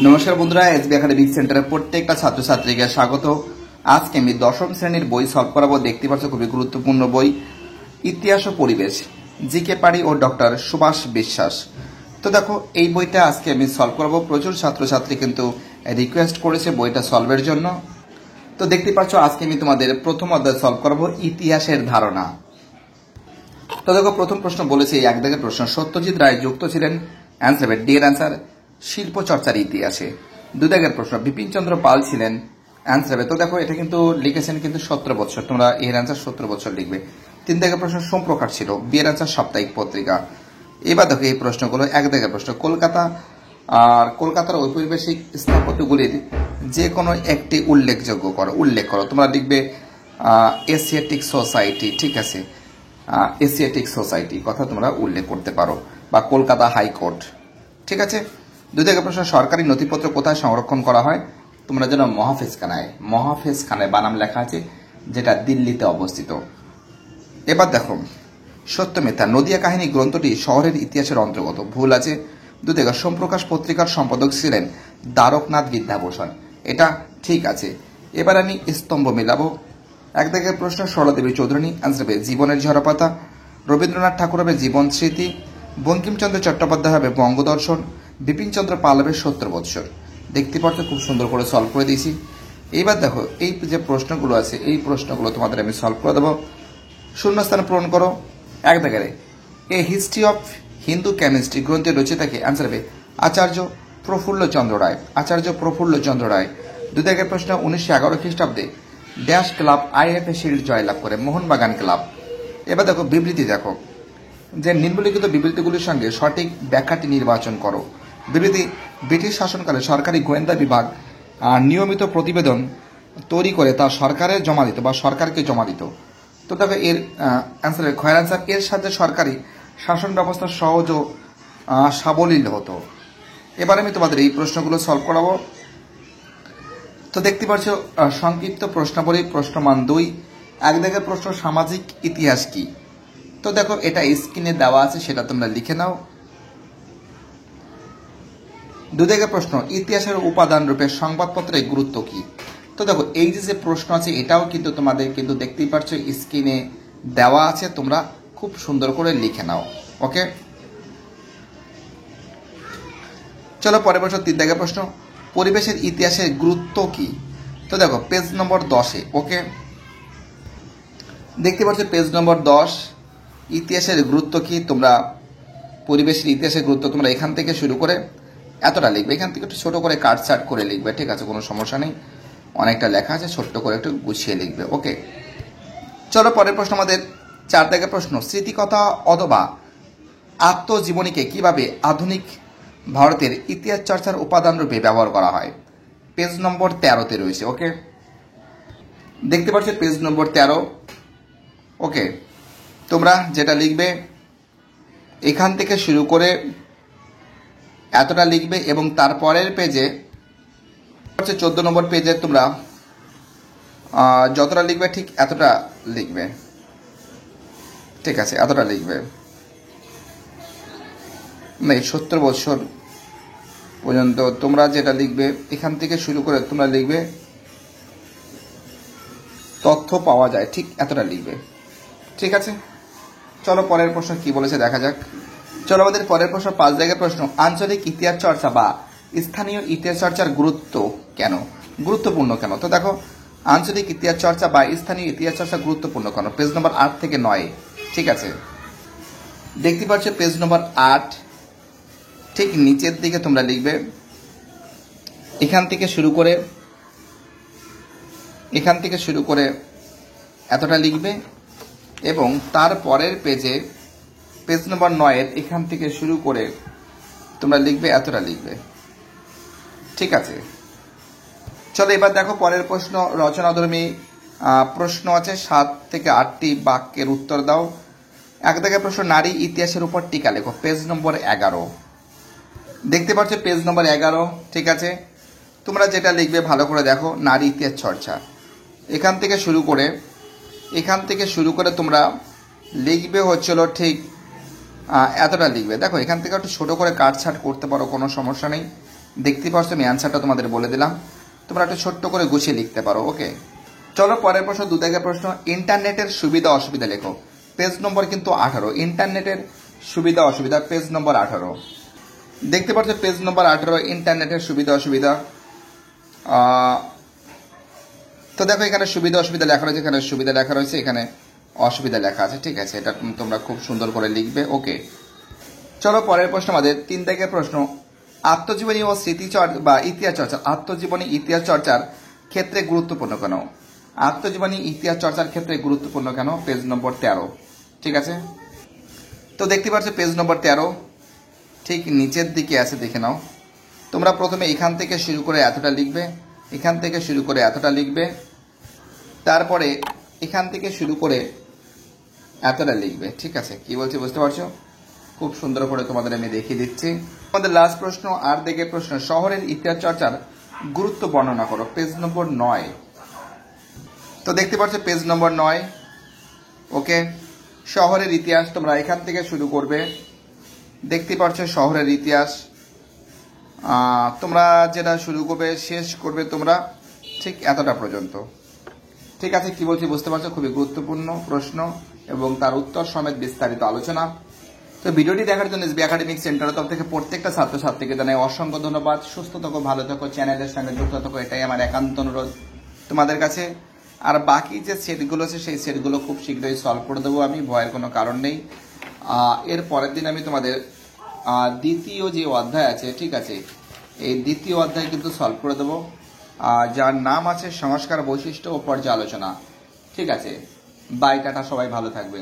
নমস্কার বন্ধুরা, SB academic সেন্টারের প্রত্যেকটা ছাত্রছাত্রীকে স্বাগত। আজকে আমি দশম শ্রেণীর বই সলভ করাবো। দেখতে পাচ্ছ খুবই গুরুত্বপূর্ণ বই, ইতিহাস ও পরিবেশ, জিকে পাড়ি ও ডক্টর সুভাষ বিশ্বাস। তো দেখো, এই বইটা আজকে আমি সলভ করাবো। প্রচুর ছাত্রছাত্রী কিন্তু রিকোয়েস্ট করেছে বইটা সলভের জন্য। তো দেখতে পাচ্ছ আজকে আমি তোমাদের প্রথম অধ্যায় সলভ করাবো, ইতিহাসের ধারণা। তো দেখো, প্রথম প্রশ্ন বলেছে, এই এক দাগের প্রশ্ন, সত্যজিৎ রায় যুক্ত ছিলেন, অ্যান্সার হবে ডি এর অ্যান্সার শিল্প চর্চার ইতিহাসে। দুই দাগের প্রশ্ন, বিপিনচন্দ্র পাল ছিলেন, অ্যান্সার হবে, তো দেখো এটা কিন্তু লিখেছেন কিন্তু 17 বছর, তোমরা এর অ্যান্সার 17 বছর লিখবে। তিন দাগের প্রশ্ন, সোমপ্রকাশ ছিল, বি এর অ্যান্সার সাপ্তাহিক পত্রিকা। এবার দেখো এই প্রশ্নগুলো, এক দাগের প্রশ্ন, কলকাতা আর কলকাতার ঔপনিবেশিক স্থাপত্যগুলির যে কোনো একটি উল্লেখ করো। তোমরা লিখবে এশিয়াটিক সোসাইটি, ঠিক আছে, এশিয়াটিক সোসাইটি কথা তোমরা উল্লেখ করতে পারো, বা কলকাতা হাইকোর্ট, ঠিক আছে। দুই দাগের প্রশ্ন, সরকারি নথিপত্র কোথায় সংরক্ষণ করা হয়? তোমরা যেন মহাফেজখানায় বানাম লেখা আছে, যেটা দিল্লিতে অবস্থিত। এবার দেখো, সত্য মিথ্যা, নদিয়া কাহিনী গ্রন্থটি শহরের ইতিহাসের অন্তর্গত, ভুল আছে। দুই দাগে, সোমপ্রকাশ পত্রিকার সম্পাদক ছিলেন দ্বারকনাথ বিদ্যাভূষণ, এটা ঠিক আছে। এবার আমি স্তম্ভ মিলাবো। এক দাগের প্রশ্ন, সরলাদেবী চৌধুরানী, অ্যান্সার হবে জীবনের ঝরাপাতা। রবীন্দ্রনাথ ঠাকুর হবে জীবন স্মৃতি। বঙ্কিমচন্দ্র চট্টোপাধ্যায় হবে বঙ্গদর্শন। বিপিনচন্দ্র পাল হবে 70 বৎসর। দেখতে পাচ্ছ খুব সুন্দর করে সলভ করে দিয়েছি। এইবার দেখো, এই যে প্রশ্নগুলো আছে, এই প্রশ্নগুলো তোমাদের আমি সলভ করে দেবো। শূন্যস্থান পূরণ করো। এক দাগের, a history of Hindu chemistry গ্রন্থের রচিতাকে, অ্যান্সার হবে আচার্য প্রফুল্ল চন্দ্র রায়। দুই দাগের প্রশ্ন, 1911 খ্রিস্টাব্দে ড্যাশ ক্লাব আইএফএ শিল্ড জয়লাভ করে, মোহনবাগান ক্লাব। এবার দেখো বিবৃতি, দেখো যে নিম্নলিখিত বিবৃতিগুলির সঙ্গে সঠিক ব্যাখ্যাটি নির্বাচন করো। বিবৃতি, ব্রিটিশ শাসনকালে সরকারি গোয়েন্দা বিভাগ নিয়মিত প্রতিবেদন তৈরি করে তা সরকারের জমা দিত বা সরকারকে জমা দিত। তো দেখো এর অ্যান্সার, খয়ের অ্যান্সার, এর সাথে সরকারি শাসন ব্যবস্থা সহজ ও সাবলীল হতো। এবার আমি তোমাদের এই প্রশ্নগুলো সলভ করাবো। তো দেখতে পাচ্ছ সংক্ষিপ্ত প্রশ্নাবলী, প্রশ্নমান 2। এক দাগের প্রশ্ন, সামাজিক ইতিহাস কি? তো দেখো এটা স্ক্রিনে দেওয়া আছে, সেটা তোমরা লিখে নাও। দুই দাগের প্রশ্ন, ইতিহাসের উপাদান রূপে সংবাদপত্রের গুরুত্ব কি? তো দেখো এই যে প্রশ্ন আছে, এটাও কিন্তু তোমাদের কিন্তু দেখতেই পাচ্ছ স্ক্রিনে দেওয়া আছে, তোমরা খুব সুন্দর করে লিখে নাও। ওকে, চলো পরের প্রশ্ন, 3 দাগের প্রশ্ন, পরিবেশের ইতিহাসের গুরুত্ব কি? তো দেখো পেজ নম্বর 10-এ। ওকে, দেখতে পাচ্ছ পেজ নম্বর 10, ইতিহাসের গুরুত্ব কি। তোমরা পরিবেশের ইতিহাসের গুরুত্ব তোমরা এখান থেকে শুরু করে এতটা লিখবে, এখান থেকে একটু ছোট করে কাটছাট করে লিখবে, ঠিক আছে, কোনো সমস্যা নেই। অনেকটা লেখা আছে, ছোট্ট করে একটু গুছিয়ে লিখবে। ওকে, চলো পরের প্রশ্ন আমাদের 4 দাগের প্রশ্ন, স্মৃতিকথা অথবা আত্মজীবনীকে কিভাবে আধুনিক ভারতের ইতিহাস চর্চার উপাদান রূপে ব্যবহার করা হয়? পেজ নম্বর 13-তে রয়েছে। ওকে, দেখতে পাচ্ছ পেজ নম্বর 13। ওকে, তোমরা যেটা লিখবে এখান থেকে শুরু করে এতটা লিখবে, এবং তারপরের পেজে 14 নম্বর পেজে তোমরা যতটা লিখবে ঠিক এতটা লিখবে, ঠিক আছে, এতটা লিখবে। নেই 70 বছর পর্যন্ত তোমরা যেটা লিখবে এখান থেকে শুরু করে তোমরা লিখবে তথ্য পাওয়া যায়, ঠিক এতটা লিখবে, ঠিক আছে। চলো পরের প্রশ্ন কি বলেছে দেখা যাক। চলো আমাদের পরের প্রশ্ন 5 দাগের প্রশ্ন, আঞ্চলিক ইতিহাস চর্চা বা স্থানীয় ইতিহাস চর্চার গুরুত্বপূর্ণ কেন? তো দেখো, আঞ্চলিক ইতিহাস চর্চা বা স্থানীয় ইতিহাস চর্চা গুরুত্বপূর্ণ কেন, পেজ নম্বর 8 থেকে 9, ঠিক আছে। দেখতে পাচ্ছ পেজ নম্বর 8, ঠিক নিচের দিকে তোমরা লিখবে এখান থেকে শুরু করে এতটা লিখবে, এবং তারপরের পেজে পেজ নম্বর 9 এখান থেকে শুরু করে তোমরা লিখবে এতটা লিখবে, ঠিক আছে। চলো এবার দেখো পরের প্রশ্ন, রচনাধর্মী প্রশ্ন আছে, 7 থেকে 8টি বাক্যের উত্তর দাও। এক দাগের প্রশ্ন, নারী ইতিহাসের উপর টিকা লেখো, পেজ নম্বর 11। দেখতে পাচ্ছ পেজ নম্বর 11, ঠিক আছে। তোমরা যেটা লিখবে ভালো করে দেখো, নারী ইতিহাস চর্চা, এখান থেকে শুরু করে তোমরা লিখবে হচ্ছিল ঠিক এতটা লিখবে। দেখো এখান থেকে একটু ছোট করে কাটছাট করতে পারো, কোনো সমস্যা নেই। দেখতে পাচ্ছ আমি অ্যান্সারটা তোমাদের বলে দিলাম, তোমরা একটু ছোট্ট করে গুছিয়ে লিখতে পারো। ওকে, চলো পরের প্রশ্ন, 2 দাগের প্রশ্ন। ইন্টারনেটের সুবিধা অসুবিধা লেখো। পেজ নম্বর কিন্তু 18। ইন্টারনেটের সুবিধা অসুবিধা, পেজ নম্বর 18। দেখতে পাচ্ছ পেজ নম্বর 18, ইন্টারনেটের সুবিধা অসুবিধা। তো দেখো এখানে সুবিধা অসুবিধা লেখা রয়েছে, এখানে সুবিধা লেখা রয়েছে, এখানে অসুবিধা লেখা আছে। ঠিক আছে, এটা তোমরা খুব সুন্দর করে লিখবে। ওকে, চলো পরের প্রশ্ন আমাদের 3 দাগের প্রশ্ন। আত্মজীবনী ও স্মৃতিচর্চা বা ইতিহাস চর্চা, আত্মজীবনী ইতিহাস চর্চার ক্ষেত্রে গুরুত্বপূর্ণ কেন? আত্মজীবনী ইতিহাস চর্চার ক্ষেত্রে গুরুত্বপূর্ণ কেন? পেজ নম্বর 13। ঠিক আছে, তো দেখতে পাচ্ছ পেজ নম্বর 13 ঠিক নিচের দিকে আছে, দেখে নাও। তোমরা প্রথমে এখান থেকে শুরু করে এতটা লিখবে, এখান থেকে শুরু করে এতটা লিখবে, তারপরে এখান থেকে শুরু করে এতটা লিখবে। ঠিক আছে, কি বলছি বুঝতে পারছো? খুব সুন্দর করে তোমাদের আমি দেখিয়ে দিচ্ছি। আমাদের লাস্ট প্রশ্ন, 8 দাগের প্রশ্ন। শহরের ইতিহাস চর্চার গুরুত্ব বর্ণনা করো। পেজ নম্বর 9। তো দেখতে পাচ্ছ পেজ নম্বর 9। ওকে, শহরের ইতিহাস তোমরা এখান থেকে শুরু করবে। দেখতে পাচ্ছ শহরের ইতিহাস তোমরা যেটা শুরু করবে শেষ করবে তোমরা ঠিক এতটা পর্যন্ত। ঠিক আছে, কি বলছি বুঝতে পারছো? খুবই গুরুত্বপূর্ণ প্রশ্ন এবং তার উত্তর সমেত বিস্তারিত আলোচনা। তো ভিডিওটি দেখার জন্য এসবি একাডেমিক সেন্টারের তরফ থেকে প্রত্যেকটা ছাত্রছাত্রীকে জানাই অসংখ্য ধন্যবাদ। সুস্থ থাকো, ভালো থাকো, চ্যানেলের সঙ্গে যুক্ত থাকো, এটাই আমার একান্ত অনুরোধ তোমাদের কাছে। আর বাকি যে সেটগুলো আছে সেই সেটগুলো খুব শীঘ্রই সলভ করে দেবো আমি, ভয়ের কোনো কারণ নেই। এর পরের দিন আমি তোমাদের দ্বিতীয় যে অধ্যায় আছে, ঠিক আছে, এই দ্বিতীয় অধ্যায় কিন্তু সলভ করে দেবো, যার নাম আছে সংস্কার, বৈশিষ্ট্য ও পর্যালোচনা। ঠিক আছে, বাই, টাটা, সবাই ভালো থাকবে।